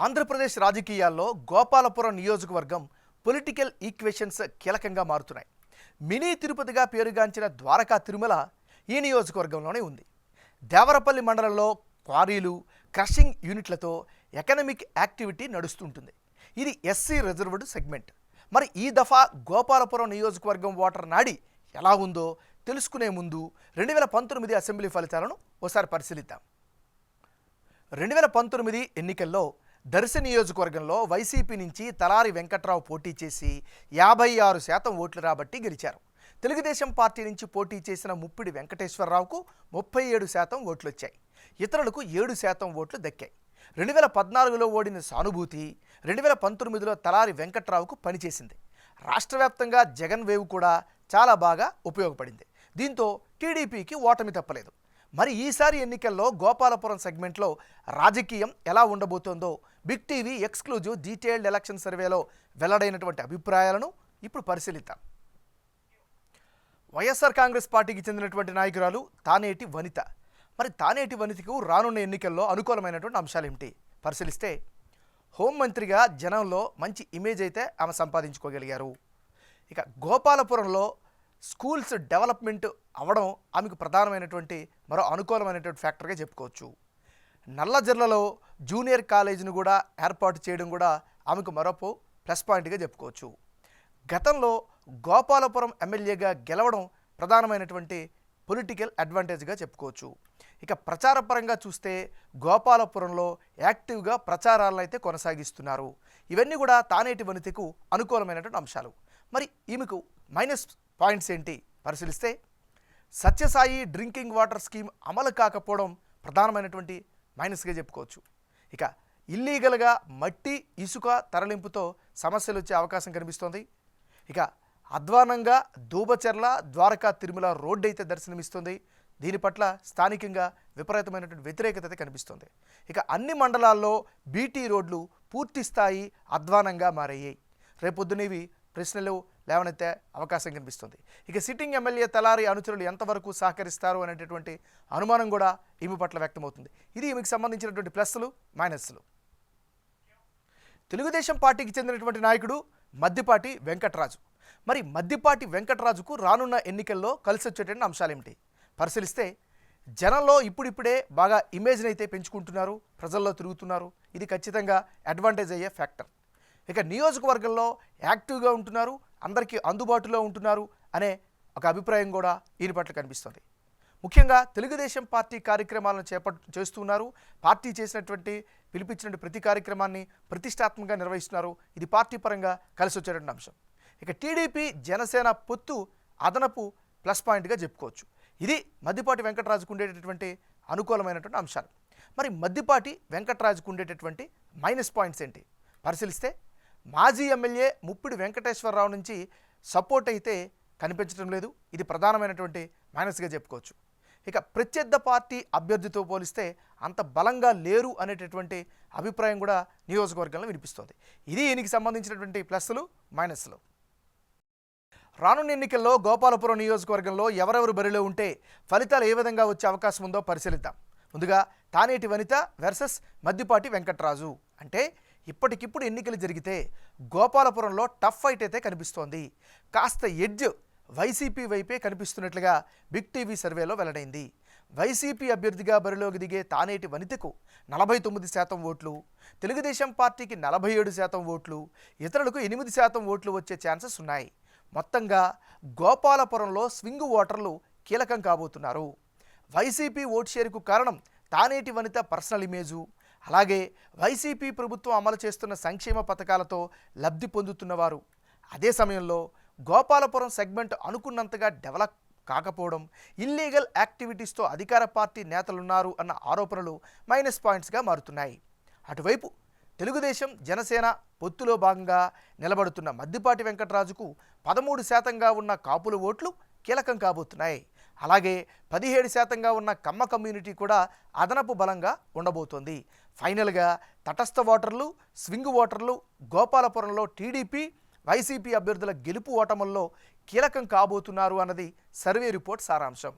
ఆంధ్రప్రదేశ్ రాజకీయాల్లో గోపాలపురం నియోజకవర్గం political equations కీలకంగా మారుతున్నాయి. మినీ తిరుపతిగా పేరుగాంచిన ద్వారకా తిరుమల ఈ నియోజకవర్గంలోనే ఉంది. దేవరపల్లి మండలంలో క్వారీలు, క్రషింగ్ యూనిట్లతో ఎకనామిక్ యాక్టివిటీ నడుస్తుంటుంది. ఇది ఎస్సీ రిజర్వ్డ్ సెగ్మెంట్. మరి ఈ దఫా గోపాలపురం నియోజకవర్గం ఓటర్ నాడి ఎలా ఉందో తెలుసుకునే ముందు 2019 అసెంబ్లీ ఫలితాలను ఒకసారి పరిశీలిద్దాం. 2019 ఎన్నికల్లో దర్శి నియోజకవర్గంలో వైసీపీ నుంచి తలారి వెంకట్రావు పోటీ చేసి 56% ఓట్లు రాబట్టి గెలిచారు. తెలుగుదేశం పార్టీ నుంచి పోటీ చేసిన ముప్పిడి వెంకటేశ్వరరావుకు 37% ఓట్లు వచ్చాయి. ఇతరులకు 7% ఓట్లు దక్కాయి. 2014లో ఓడిన సానుభూతి 2019లో తలారి వెంకట్రావుకు పనిచేసింది. రాష్ట్ర వ్యాప్తంగా జగన్ వేవ్ కూడా చాలా బాగా ఉపయోగపడింది. దీంతో టీడీపీకి ఓటమి తప్పలేదు. మరి ఈసారి ఎన్నికల్లో గోపాలపురం సెగ్మెంట్లో రాజకీయం ఎలా ఉండబోతోందో big TV exclusive detailed election సర్వేలో వెల్లడైనటువంటి అభిప్రాయాలను ఇప్పుడు పరిశీలిద్దాం. వైఎస్ఆర్ కాంగ్రెస్ పార్టీకి చెందినటువంటి నాయకురాలు తానేటి వనిత. మరి తానేటి వనితకు రానున్న ఎన్నికల్లో అనుకూలమైనటువంటి అంశాలు ఏమిటి పరిశీలిస్తే, హోంమంత్రిగా జనంలో మంచి ఇమేజ్ అయితే ఆమె సంపాదించుకోగలిగారు. ఇక గోపాలపురంలో స్కూల్స్ డెవలప్మెంట్ అవ్వడం ఆమెకు ప్రధానమైనటువంటి మరో అనుకూలమైనటువంటి ఫ్యాక్టర్గా చెప్పుకోవచ్చు. నల్లజర్లలో జూనియర్ కాలేజీని కూడా ఏర్పాటు చేయడం కూడా ఆమెకు మరో ప్లస్ పాయింట్గా చెప్పుకోవచ్చు. గతంలో గోపాలపురం ఎమ్మెల్యేగా గెలవడం ప్రధానమైనటువంటి పొలిటికల్ అడ్వాంటేజ్గా చెప్పుకోవచ్చు. ఇక ప్రచారపరంగా చూస్తే గోపాలపురంలో యాక్టివ్గా ప్రచారాలను అయితే కొనసాగిస్తున్నారు. ఇవన్నీ కూడా తానేటి వనితకు అనుకూలమైనటువంటి అంశాలు. మరి ఈమెకు మైనస్ పాయింట్స్ ఏంటి పరిశీలిస్తే, సత్యసాయి డ్రింకింగ్ వాటర్ స్కీమ్ అమలు కాకపోవడం ప్రధానమైనటువంటి మైనస్గా చెప్పుకోవచ్చు. ఇక ఇల్లీగల్గా మట్టి ఇసుక తరలింపుతో సమస్యలు వచ్చే అవకాశం కనిపిస్తోంది. ఇక అధ్వానంగా దూబచెర్ల ద్వారకా తిరుమల రోడ్డు అయితే దర్శనమిస్తుంది. దీని పట్ల స్థానికంగా విపరీతమైనటువంటి వ్యతిరేకత అయితే కనిపిస్తుంది. ఇక అన్ని మండలాల్లో బీటీ రోడ్లు పూర్తి స్థాయి అధ్వానంగా మారయ్యాయి. రేపొద్దునేవి ప్రశ్నలు లేవనెత్తే అవకాశం కనిపిస్తుంది. ఇక సిట్టింగ్ ఎమ్మెల్యే తలారి అనుచరులు ఎంతవరకు సహకరిస్తారు అనేటటువంటి అనుమానం కూడా ఈమె పట్ల వ్యక్తమవుతుంది. ఇది ఈమెకు సంబంధించినటువంటి ప్లస్లు మైనస్లు. తెలుగుదేశం పార్టీకి చెందినటువంటి నాయకుడు మద్దిపాటి వెంకటరాజు. మరి మద్దిపాటి వెంకటరాజుకు రానున్న ఎన్నికల్లో కలిసి వచ్చేటువంటి అంశాలు ఏమిటి పరిశీలిస్తే, జనంలో ఇప్పుడిప్పుడే బాగా ఇమేజ్ని అయితే పెంచుకుంటున్నారు, ప్రజల్లో తిరుగుతున్నారు. ఇది ఖచ్చితంగా అడ్వాంటేజ్ అయ్యే ఫ్యాక్టర్. ఇక నియోజకవర్గంలో యాక్టివ్గా ఉంటున్నారు, అందరికీ అందుబాటులో ఉంటున్నారు అనే ఒక అభిప్రాయం కూడా ఈయన పట్ల కనిపిస్తుంది. ముఖ్యంగా తెలుగుదేశం పార్టీ కార్యక్రమాలను చేస్తున్నారు. పార్టీ చేసినటువంటి పిలిపించిన ప్రతి కార్యక్రమాన్ని ప్రతిష్టాత్మకంగా నిర్వహిస్తున్నారు. ఇది పార్టీ పరంగా కలిసి వచ్చేటువంటి అంశం. ఇక టీడీపీ జనసేన పొత్తు అదనపు ప్లస్ పాయింట్గా చెప్పుకోవచ్చు. ఇది మద్దిపాటి వెంకటరాజుకు ఉండేటటువంటి అనుకూలమైనటువంటి అంశాలు. మరి మద్దిపాటి వెంకటరాజుకు ఉండేటటువంటి మైనస్ పాయింట్స్ ఏంటి పరిశీలిస్తే, మాజీ ఎమ్మెల్యే ముప్పిడి వెంకటేశ్వరరావు నుంచి సపోర్ట్ అయితే కనిపించడం లేదు. ఇది ప్రధానమైనటువంటి మైనస్గా చెప్పుకోవచ్చు. ఇక ప్రత్యర్థ పార్టీ అభ్యర్థితో పోలిస్తే అంత బలంగా లేరు అనేటటువంటి అభిప్రాయం కూడా నియోజకవర్గంలో వినిపిస్తోంది. ఇది ఈయనకి సంబంధించినటువంటి ప్లస్లు మైనస్లు. రానున్న ఎన్నికల్లో గోపాలపురం నియోజకవర్గంలో ఎవరెవరు బరిలో ఉంటే ఫలితాలు ఏ విధంగా వచ్చే అవకాశం ఉందో పరిశీలిద్దాం. ముందుగా తానేటి వనిత వర్సెస్ మద్దిపాటి వెంకటరాజు. అంటే ఇప్పటికిప్పుడు ఎన్నికలు జరిగితే గోపాలపురంలో టఫ్ ఫైట్ అయితే కనిపిస్తోంది. కాస్త ఎడ్జ్ వైసీపీ వైపే కనిపిస్తున్నట్లుగా బిగ్ టీవీ సర్వేలో వెల్లడైంది. వైసీపీ అభ్యర్థిగా బరిలోకి దిగే తానేటి వనితకు 49% ఓట్లు, తెలుగుదేశం పార్టీకి 47% ఓట్లు, ఇతరులకు 8% ఓట్లు వచ్చే ఛాన్సెస్ ఉన్నాయి. మొత్తంగా గోపాలపురంలో స్వింగ్ ఓటర్లు కీలకం కాబోతున్నారు. వైసీపీ ఓట్ షేర్కు కారణం తానేటి వనిత పర్సనల్ ఇమేజు, అలాగే వైసీపీ ప్రభుత్వం అమలు చేస్తున్న సంక్షేమ పథకాలతో లబ్ధి పొందుతున్నవారు. అదే సమయంలో గోపాలపురం సెగ్మెంట్ అనుకున్నంతగా డెవలప్ కాకపోవడం, ఇల్లీగల్ యాక్టివిటీస్తో అధికార పార్టీ నేతలున్నారు అన్న ఆరోపణలు మైనస్ పాయింట్స్గా మారుతున్నాయి. అటువైపు తెలుగుదేశం జనసేన పొత్తులో భాగంగా నిలబడుతున్న మద్దిపాటి వెంకటరాజుకు 13%గా ఉన్న కాపుల ఓట్లు కీలకం కాబోతున్నాయి. అలాగే 17%గా ఉన్న కమ్మ కమ్యూనిటీ కూడా అదనపు బలంగా ఉండబోతోంది. ఫైనల్గా తటస్థ ఓటర్లు, స్వింగ్ ఓటర్లు గోపాలపురంలో టీడీపీ వైసీపీ అభ్యర్థుల గెలుపు ఓటముల్లో కీలకం కాబోతున్నారు అన్నది సర్వే రిపోర్ట్ సారాంశం.